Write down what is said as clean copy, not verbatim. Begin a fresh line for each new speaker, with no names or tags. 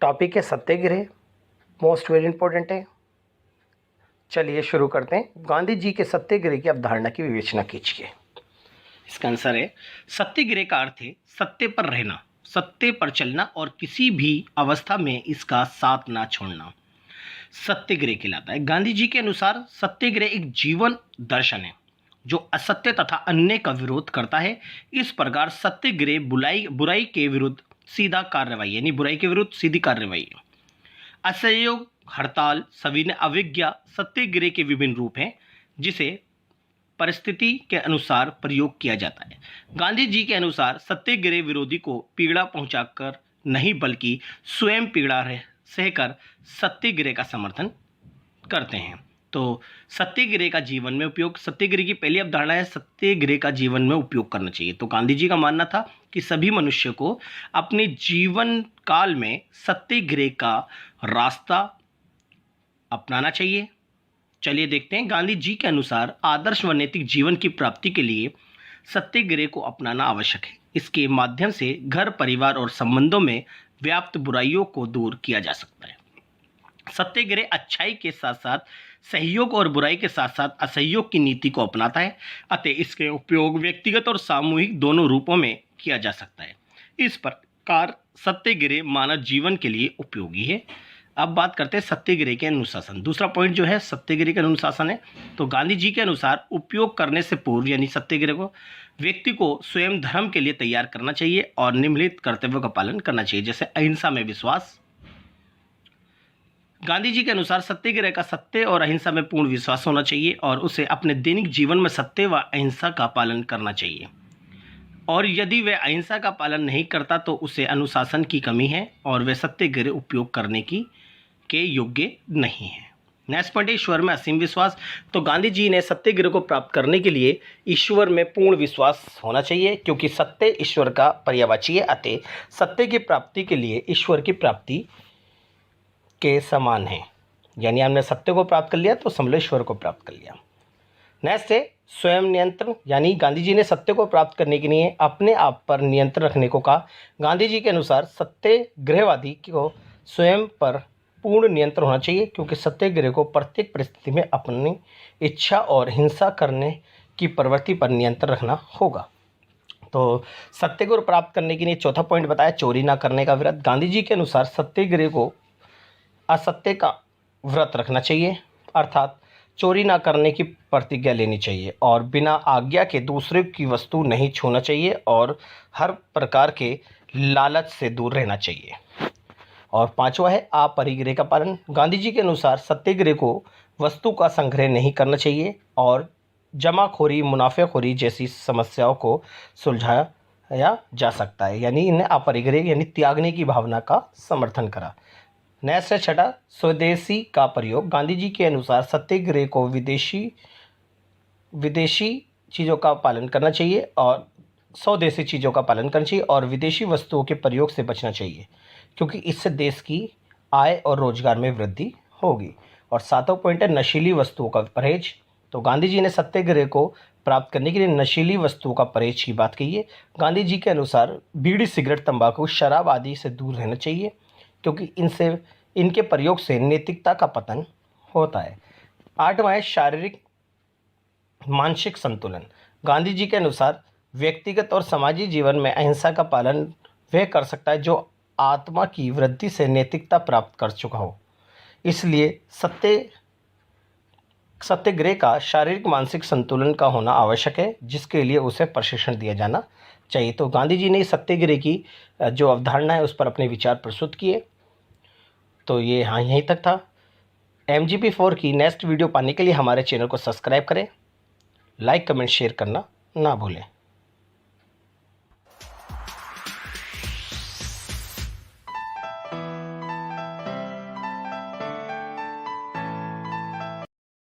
Topic है सत्याग्रह, most very important है। चलिए शुरू करते हैं। गांधी जी के सत्याग्रह की अवधारणा की विवेचना कीजिए। इसका आंसर है सत्याग्रह का अर्थ है सत्य पर रहना, सत्य पर चलना और किसी भी अवस्था में इसका साथ ना छोड़ना सत्याग्रह कहलाता है। गांधी जी के अनुसार सत्याग्रह एक जीवन दर्शन है जो असत्य तथा अन्याय का विरोध करता है। इस प्रकार सत्याग्रह बुराई के विरुद्ध सीधा कार्रवाई, यानी बुराई के विरुद्ध सीधी कार्रवाई। असहयोग, हड़ताल, सविनय अवज्ञा सत्याग्रह के विभिन्न रूप हैं जिसे परिस्थिति के अनुसार प्रयोग किया जाता है। गांधी जी के अनुसार सत्याग्रह विरोधी को पीड़ा पहुंचाकर नहीं बल्कि स्वयं पीड़ा सहकर सत्याग्रह का समर्थन करते हैं। तो सत्याग्रह का जीवन में उपयोग, सत्याग्रह की पहली अवधारणा है सत्याग्रह का जीवन में उपयोग करना चाहिए। तो गांधी जी का मानना था कि सभी मनुष्य को अपने जीवन काल में सत्याग्रह का रास्ता अपनाना चाहिए। चलिए देखते हैं। गांधी जी के अनुसार आदर्श व नैतिक जीवन की प्राप्ति के लिए सत्याग्रह को अपनाना आवश्यक है। इसके माध्यम से घर, परिवार और संबंधों में व्याप्त बुराइयों को दूर किया जा सकता है। सत्याग्रह अच्छाई के साथ साथ सहयोग और बुराई के साथ साथ असहयोग की नीति को अपनाता है, अतः इसके उपयोग व्यक्तिगत और सामूहिक दोनों रूपों में किया जा सकता है। इस प्रकार सत्याग्रह मानव जीवन के लिए उपयोगी है। अब बात करते हैं सत्याग्रह के अनुशासन। दूसरा पॉइंट जो है सत्याग्रह के अनुशासन है। तो गांधी जी के अनुसार उपयोग करने से पूर्व यानी सत्याग्रह को व्यक्ति को स्वयं धर्म के लिए तैयार करना चाहिए और निम्नलिखित कर्तव्यों का पालन करना चाहिए, जैसे अहिंसा में विश्वास। गांधी जी के अनुसार सत्याग्रह का सत्य और अहिंसा में पूर्ण विश्वास होना चाहिए और उसे अपने दैनिक जीवन में सत्य व अहिंसा का पालन करना चाहिए, और यदि वह अहिंसा का पालन नहीं करता तो उसे अनुशासन की कमी है और वह सत्याग्रह उपयोग करने के योग्य नहीं है। नेक्स्ट पॉइंट है ईश्वर में असीम विश्वास। तो गांधी जी ने सत्याग्रह को प्राप्त करने के लिए ईश्वर में पूर्ण विश्वास होना चाहिए, क्योंकि सत्य ईश्वर का पर्यायवाची है, अतः सत्य की प्राप्ति के लिए ईश्वर की प्राप्ति के समान है। यानी हमने सत्य को प्राप्त कर लिया तो समझ लो ईश्वर को प्राप्त कर लिया। नेक्स्ट है स्वयं नियंत्रण। यानी गांधी जी ने सत्य को प्राप्त करने के लिए अपने आप पर नियंत्रण रखने को कहा। गांधी जी के अनुसार सत्याग्रहवादी को स्वयं पर पूर्ण नियंत्रण होना चाहिए, क्योंकि सत्याग्रह को प्रत्येक परिस्थिति में अपनी इच्छा और हिंसा करने की प्रवृत्ति पर नियंत्रण रखना होगा। तो सत्य को प्राप्त करने के लिए चौथा पॉइंट बताया चोरी ना करने का व्रत। गांधी जी के अनुसार सत्याग्रह को असत्य का व्रत रखना चाहिए, अर्थात चोरी ना करने की प्रतिज्ञा लेनी चाहिए और बिना आज्ञा के दूसरे की वस्तु नहीं छूना चाहिए और हर प्रकार के लालच से दूर रहना चाहिए। और पांचवा है अपरिग्रह का पालन। गांधी जी के अनुसार सत्याग्रह को वस्तु का संग्रह नहीं करना चाहिए और जमाखोरी, मुनाफेखोरी जैसी समस्याओं को सुलझाया जा सकता है। यानी इन्हें अपरिग्रह यानी त्यागने की भावना का समर्थन करा। नेक्स्ट है छठा स्वदेशी का प्रयोग। गांधी जी के अनुसार सत्याग्रह को विदेशी चीज़ों का पालन करना चाहिए और स्वदेशी चीज़ों का पालन करना चाहिए और विदेशी वस्तुओं के प्रयोग से बचना चाहिए, क्योंकि इससे देश की आय और रोजगार में वृद्धि होगी। और सातवां पॉइंट है नशीली वस्तुओं का परहेज। तो गांधी जी ने सत्याग्रह को प्राप्त करने के लिए नशीली वस्तुओं का परहेज की बात कही है। गांधी जी के अनुसार बीड़ी, सिगरेट, तंबाकू, शराब आदि से दूर रहना चाहिए, क्योंकि इनके प्रयोग से नैतिकता का पतन होता है। आठवां है शारीरिक मानसिक संतुलन। गांधी जी के अनुसार व्यक्तिगत और सामाजिक जीवन में अहिंसा का पालन वह कर सकता है जो आत्मा की वृद्धि से नैतिकता प्राप्त कर चुका हो। इसलिए सत्याग्रह का शारीरिक मानसिक संतुलन का होना आवश्यक है, जिसके लिए उसे प्रशिक्षण दिया जाना चाहिए। तो गांधी जी ने सत्याग्रह की जो अवधारणा है उस पर अपने विचार प्रस्तुत किए। तो ये हाँ यहीं तक था। MGP4 की नेक्स्ट वीडियो पाने के लिए हमारे चैनल को सब्सक्राइब करें, लाइक, कमेंट, शेयर करना ना भूलें।